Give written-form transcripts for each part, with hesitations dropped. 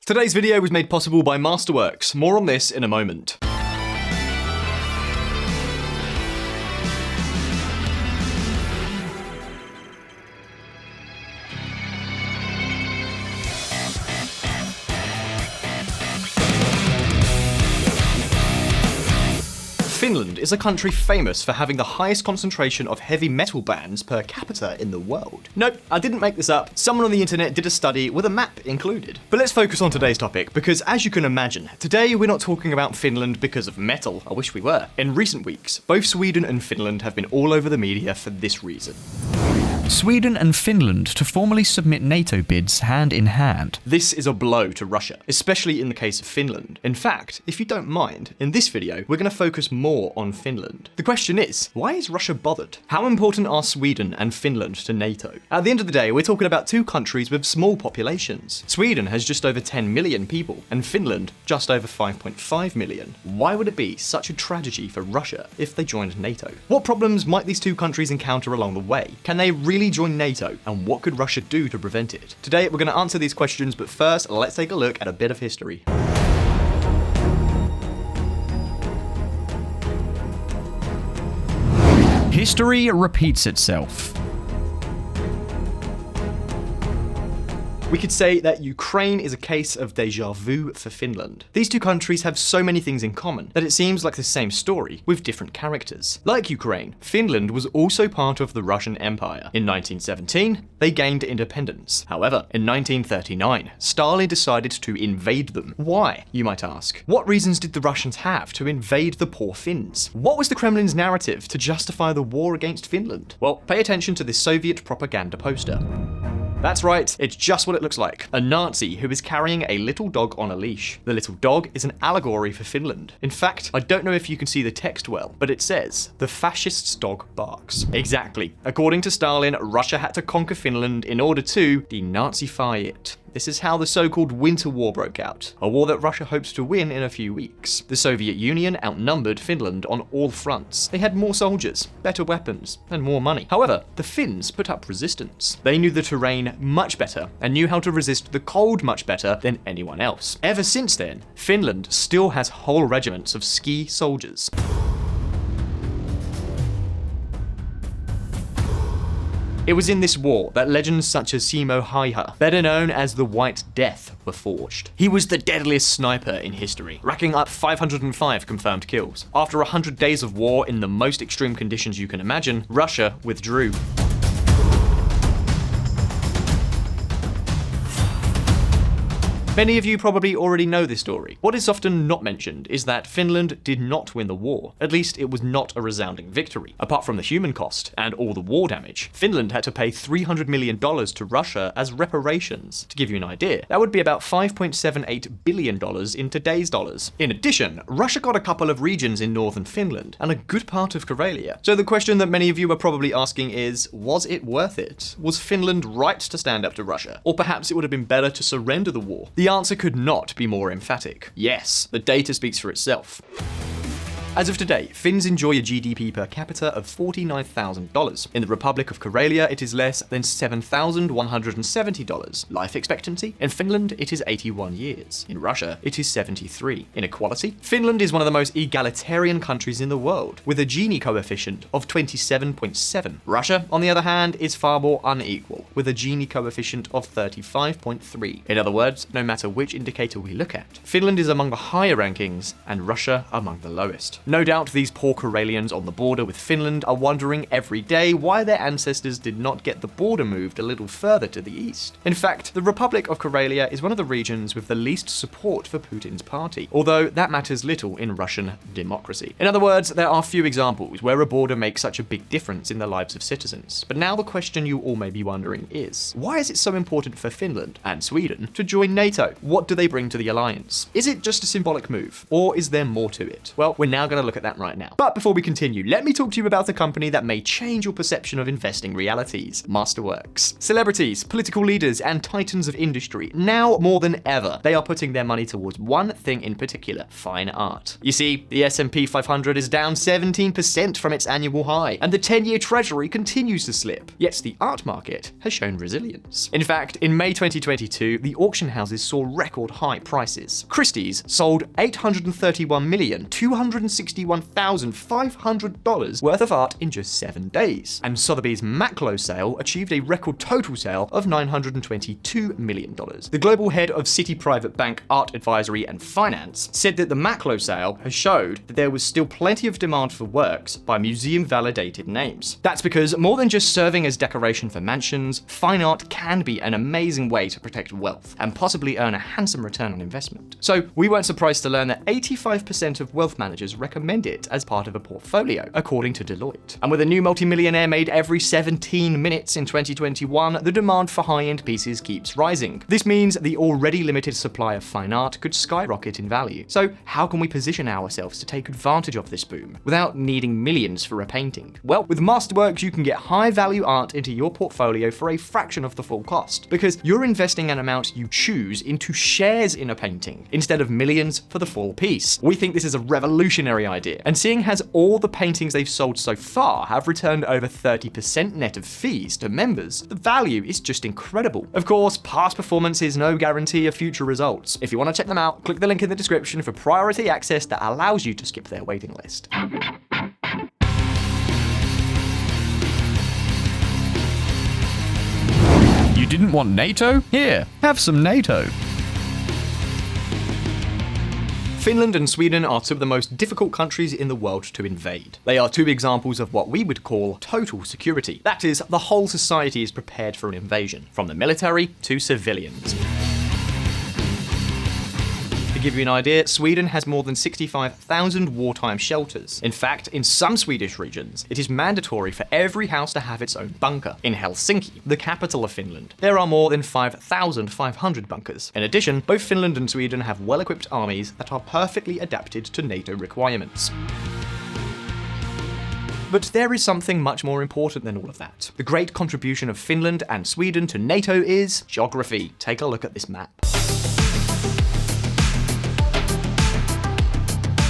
Today's video was made possible by Masterworks. More on this in a moment. Finland is a country famous for having the highest concentration of heavy metal bands per capita in the world. Nope, I didn't make this up. Someone on the internet did a study with a map included. But let's focus on today's topic, because as you can imagine, today we're not talking about Finland because of metal. I wish we were. In recent weeks, both Sweden and Finland have been all over the media for this reason. Sweden and Finland to formally submit NATO bids hand in hand. This is a blow to Russia, especially in the case of Finland. In fact, if you don't mind, in this video, we're going to focus more on Finland. The question is, why is Russia bothered? How important are Sweden and Finland to NATO? At the end of the day, we're talking about two countries with small populations. Sweden has just over 10 million people, and Finland just over 5.5 million. Why would it be such a tragedy for Russia if they joined NATO? What problems might these two countries encounter along the way? Can they really join NATO, and what could Russia do to prevent it? Today we're going to answer these questions, but first let's take a look at a bit of history. History repeats itself. We could say that Ukraine is a case of déjà vu for Finland. These two countries have so many things in common that it seems like the same story with different characters. Like Ukraine, Finland was also part of the Russian Empire. In 1917, they gained independence. However, in 1939, Stalin decided to invade them. Why, you might ask? What reasons did the Russians have to invade the poor Finns? What was the Kremlin's narrative to justify the war against Finland? Well, pay attention to this Soviet propaganda poster. That's right, it's just what it looks like. A Nazi who is carrying a little dog on a leash. The little dog is an allegory for Finland. In fact, I don't know if you can see the text well, but it says, "The fascist's dog barks." Exactly. According to Stalin, Russia had to conquer Finland in order to denazify it. This is how the so-called Winter War broke out, a war that Russia hopes to win in a few weeks. The Soviet Union outnumbered Finland on all fronts. They had more soldiers, better weapons, and more money. However, the Finns put up resistance. They knew the terrain much better and knew how to resist the cold much better than anyone else. Ever since then, Finland still has whole regiments of ski soldiers. It was in this war that legends such as Simo Häyhä, better known as the White Death, were forged. He was the deadliest sniper in history, racking up 505 confirmed kills. After 100 days of war in the most extreme conditions you can imagine, Russia withdrew. Many of you probably already know this story. What is often not mentioned is that Finland did not win the war. At least it was not a resounding victory. Apart from the human cost and all the war damage, Finland had to pay $300 million to Russia as reparations. To give you an idea, that would be about $5.78 billion in today's dollars. In addition, Russia got a couple of regions in northern Finland and a good part of Karelia. So the question that many of you are probably asking is, was it worth it? Was Finland right to stand up to Russia? Or perhaps it would have been better to surrender the war? The answer could not be more emphatic. Yes, the data speaks for itself. As of today, Finns enjoy a GDP per capita of $49,000. In the Republic of Karelia, it is less than $7,170. Life expectancy? In Finland, it is 81 years. In Russia, it is 73. Inequality? Finland is one of the most egalitarian countries in the world, with a Gini coefficient of 27.7. Russia, on the other hand, is far more unequal, with a Gini coefficient of 35.3. In other words, no matter which indicator we look at, Finland is among the higher rankings, and Russia among the lowest. No doubt these poor Karelians on the border with Finland are wondering every day why their ancestors did not get the border moved a little further to the east. In fact, the Republic of Karelia is one of the regions with the least support for Putin's party, although that matters little in Russian democracy. In other words, there are few examples where a border makes such a big difference in the lives of citizens. But now the question you all may be wondering is, why is it so important for Finland and Sweden to join NATO? What do they bring to the alliance? Is it just a symbolic move, or is there more to it? Well, we're now going going to look at that right now. But before we continue, let me talk to you about a company that may change your perception of investing realities: Masterworks. Celebrities, political leaders, and titans of industry, now more than ever, they are putting their money towards one thing in particular: fine art. You see, the S&P 500 is down 17% from its annual high, and the 10-year treasury continues to slip. Yet the art market has shown resilience. In fact, in May 2022, the auction houses saw record high prices. Christie's sold $831,261,500 worth of art in just 7 days, and Sotheby's Maclo sale achieved a record total sale of $922 million. The global head of Citi Private Bank Art Advisory and Finance said that the Maclo sale has showed that there was still plenty of demand for works by museum-validated names. That's because more than just serving as decoration for mansions, fine art can be an amazing way to protect wealth and possibly earn a handsome return on investment. So we weren't surprised to learn that 85% of wealth managers recommend it as part of a portfolio, according to Deloitte. And with a new multimillionaire made every 17 minutes in 2021, the demand for high-end pieces keeps rising. This means the already limited supply of fine art could skyrocket in value. So how can we position ourselves to take advantage of this boom without needing millions for a painting? Well, with Masterworks, you can get high-value art into your portfolio for a fraction of the full cost, because you're investing an amount you choose into shares in a painting instead of millions for the full piece. We think this is a revolutionary idea, and seeing as all the paintings they've sold so far have returned over 30% net of fees to members, the value is just incredible. Of course, past performance is no guarantee of future results. If you want to check them out, click the link in the description for priority access that allows you to skip their waiting list. You didn't want NATO? Here, have some NATO. Finland and Sweden are two of the most difficult countries in the world to invade. They are two examples of what we would call total security. That is, the whole society is prepared for an invasion, from the military to civilians. To give you an idea, Sweden has more than 65,000 wartime shelters. In fact, in some Swedish regions, it is mandatory for every house to have its own bunker. In Helsinki, the capital of Finland, there are more than 5,500 bunkers. In addition, both Finland and Sweden have well-equipped armies that are perfectly adapted to NATO requirements. But there is something much more important than all of that. The great contribution of Finland and Sweden to NATO is geography. Take a look at this map.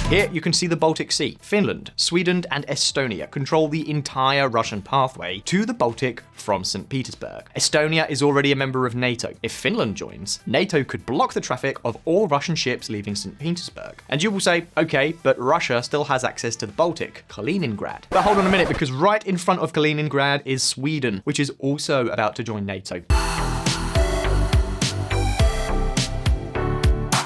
Here you can see the Baltic Sea. Finland, Sweden, and Estonia control the entire Russian pathway to the Baltic from St. Petersburg. Estonia is already a member of NATO. If Finland joins, NATO could block the traffic of all Russian ships leaving St. Petersburg. And you will say, okay, but Russia still has access to the Baltic, Kaliningrad. But hold on a minute, because right in front of Kaliningrad is Sweden, which is also about to join NATO.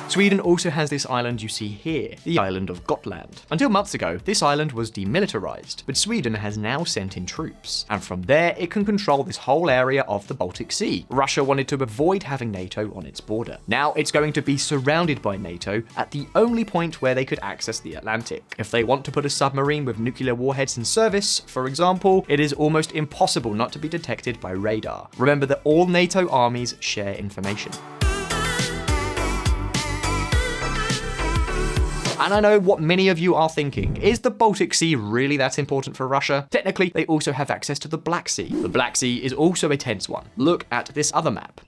Sweden also has this island you see here, the island of Gotland. Until months ago, this island was demilitarized, but Sweden has now sent in troops. And from there, it can control this whole area of the Baltic Sea. Russia wanted to avoid having NATO on its border. Now it's going to be surrounded by NATO at the only point where they could access the Atlantic. If they want to put a submarine with nuclear warheads in service, for example, it is almost impossible not to be detected by radar. Remember that all NATO armies share information. And I know what many of you are thinking. Is the Baltic Sea really that important for Russia? Technically, they also have access to the Black Sea. The Black Sea is also a tense one. Look at this other map.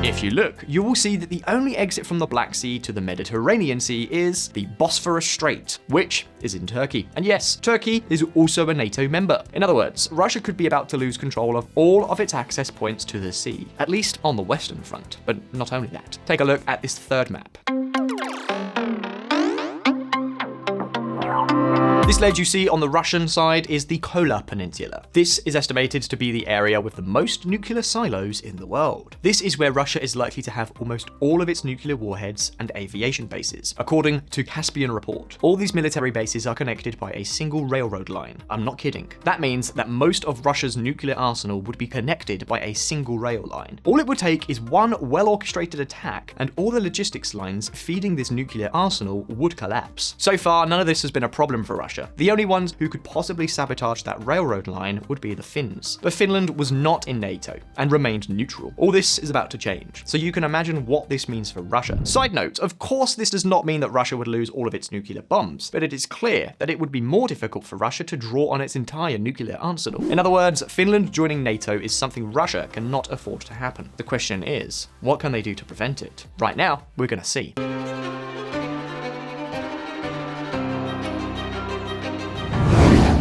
If you look, you will see that the only exit from the Black Sea to the Mediterranean Sea is the Bosphorus Strait, which is in Turkey. And yes, Turkey is also a NATO member. In other words, Russia could be about to lose control of all of its access points to the sea, at least on the Western Front. But not only that. Take a look at this third map. This ledge you see on the Russian side is the Kola Peninsula. This is estimated to be the area with the most nuclear silos in the world. This is where Russia is likely to have almost all of its nuclear warheads and aviation bases. According to Caspian Report, all these military bases are connected by a single railroad line. I'm not kidding. That means that most of Russia's nuclear arsenal would be connected by a single rail line. All it would take is one well-orchestrated attack, and all the logistics lines feeding this nuclear arsenal would collapse. So far, none of this has been a problem for Russia, Russia. The only ones who could possibly sabotage that railroad line would be the Finns. But Finland was not in NATO and remained neutral. All this is about to change, so you can imagine what this means for Russia. Side note, of course this does not mean that Russia would lose all of its nuclear bombs, but it is clear that it would be more difficult for Russia to draw on its entire nuclear arsenal. In other words, Finland joining NATO is something Russia cannot afford to happen. The question is, what can they do to prevent it? Right now, we're gonna see.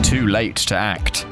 Too late to act.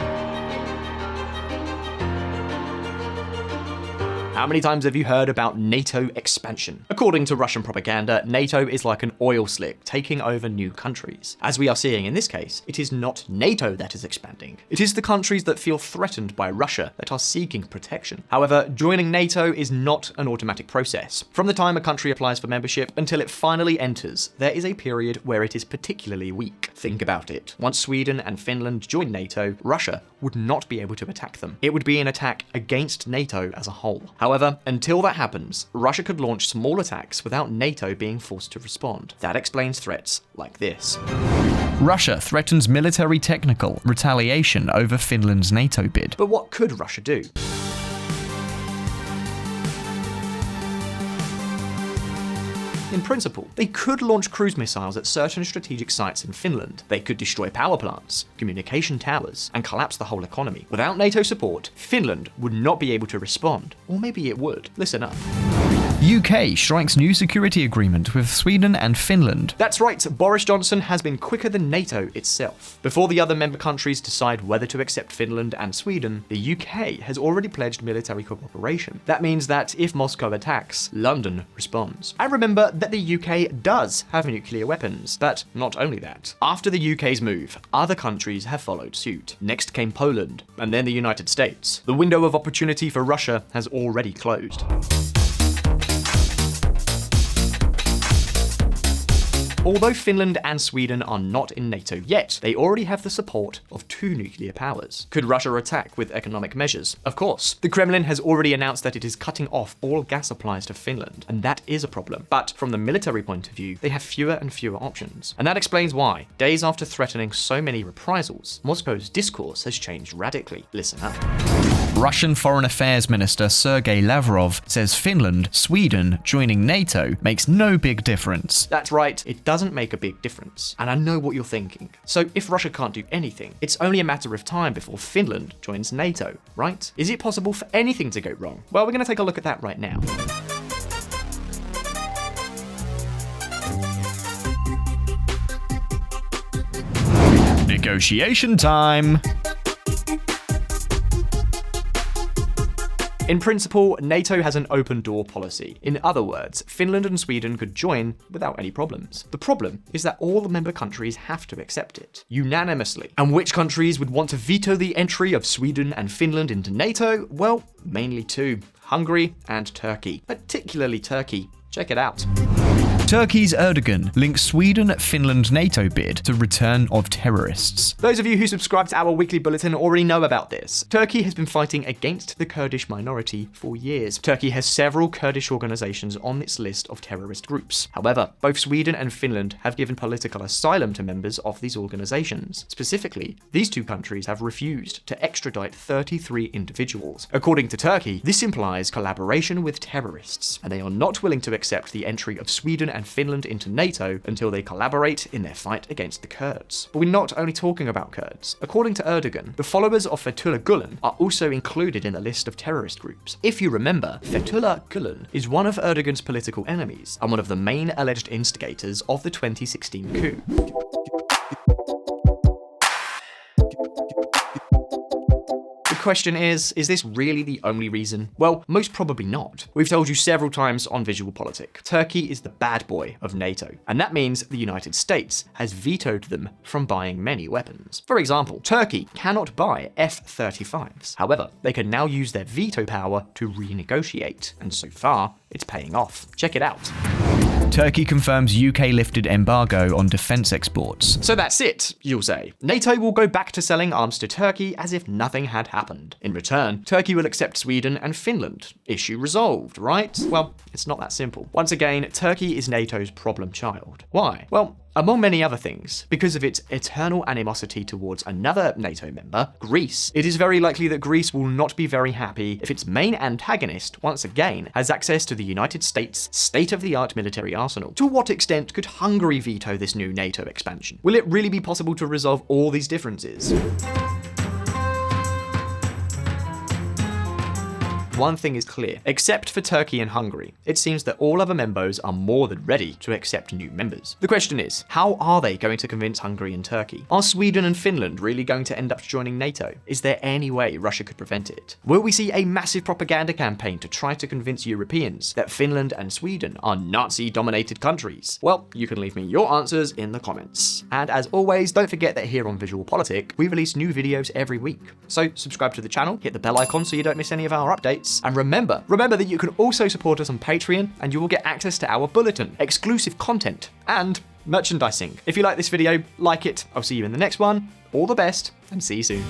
How many times have you heard about NATO expansion? According to Russian propaganda, NATO is like an oil slick taking over new countries. As we are seeing in this case, it is not NATO that is expanding. It is the countries that feel threatened by Russia that are seeking protection. However, joining NATO is not an automatic process. From the time a country applies for membership until it finally enters, there is a period where it is particularly weak. Think about it. Once Sweden and Finland join NATO, Russia would not be able to attack them. It would be an attack against NATO as a whole. However, until that happens, Russia could launch small attacks without NATO being forced to respond. That explains threats like this. Russia threatens military technical retaliation over Finland's NATO bid. But what could Russia do? In principle, they could launch cruise missiles at certain strategic sites in Finland. They could destroy power plants, communication towers, and collapse the whole economy. Without NATO support, Finland would not be able to respond. Or maybe it would. Listen up. UK strikes new security agreement with Sweden and Finland. That's right, Boris Johnson has been quicker than NATO itself. Before the other member countries decide whether to accept Finland and Sweden, the UK has already pledged military cooperation. That means that if Moscow attacks, London responds. I remember that the UK does have nuclear weapons, but not only that. After the UK's move, other countries have followed suit. Next came Poland, and then the United States. The window of opportunity for Russia has already closed. Although Finland and Sweden are not in NATO yet, they already have the support of two nuclear powers. Could Russia attack with economic measures? Of course. The Kremlin has already announced that it is cutting off all gas supplies to Finland, and that is a problem. But from the military point of view, they have fewer and fewer options. And that explains why, days after threatening so many reprisals, Moscow's discourse has changed radically. Listen up. Russian Foreign Affairs Minister Sergei Lavrov says Finland, Sweden joining NATO makes no big difference. That's right, it doesn't make a big difference. And I know what you're thinking. So if Russia can't do anything, it's only a matter of time before Finland joins NATO, right? Is it possible for anything to go wrong? Well, we're going to take a look at that right now. Negotiation time! In principle, NATO has an open door policy. In other words, Finland and Sweden could join without any problems. The problem is that all the member countries have to accept it, unanimously. And which countries would want to veto the entry of Sweden and Finland into NATO? Well, mainly two, Hungary and Turkey. Particularly Turkey. Check it out. Turkey's Erdogan links Sweden-Finland NATO bid to return of terrorists. Those of you who subscribe to our weekly bulletin already know about this. Turkey has been fighting against the Kurdish minority for years. Turkey has several Kurdish organizations on its list of terrorist groups. However, both Sweden and Finland have given political asylum to members of these organizations. Specifically, these two countries have refused to extradite 33 individuals. According to Turkey, this implies collaboration with terrorists, and they are not willing to accept the entry of Sweden and Finland into NATO until they collaborate in their fight against the Kurds. But we're not only talking about Kurds. According to Erdogan, the followers of Fethullah Gulen are also included in the list of terrorist groups. If you remember, Fethullah Gulen is one of Erdogan's political enemies and one of the main alleged instigators of the 2016 coup. The question is this really the only reason? Well, most probably not. We've told you several times on VisualPolitik, Turkey is the bad boy of NATO, and that means the United States has vetoed them from buying many weapons. For example, Turkey cannot buy F-35s. However, they can now use their veto power to renegotiate, and so far, it's paying off. Check it out. Turkey confirms UK lifted embargo on defence exports. So that's it, you'll say. NATO will go back to selling arms to Turkey as if nothing had happened. In return, Turkey will accept Sweden and Finland. Issue resolved, right? Well, it's not that simple. Once again, Turkey is NATO's problem child. Why? Well, Among many other things, because of its eternal animosity towards another NATO member, Greece, it is very likely that Greece will not be very happy if its main antagonist, once again, has access to the United States' state-of-the-art military arsenal. To what extent could Hungary veto this new NATO expansion? Will it really be possible to resolve all these differences? One thing is clear, except for Turkey and Hungary, it seems that all other members are more than ready to accept new members. The question is, how are they going to convince Hungary and Turkey? Are Sweden and Finland really going to end up joining NATO? Is there any way Russia could prevent it? Will we see a massive propaganda campaign to try to convince Europeans that Finland and Sweden are Nazi-dominated countries? Well, you can leave me your answers in the comments. And as always, don't forget that here on VisualPolitik, we release new videos every week. So subscribe to the channel, hit the bell icon so you don't miss any of our updates. And remember that you can also support us on Patreon and you will get access to our bulletin, exclusive content, and merchandising. If you like this video, like it. I'll see you in the next one. All the best, and see you soon.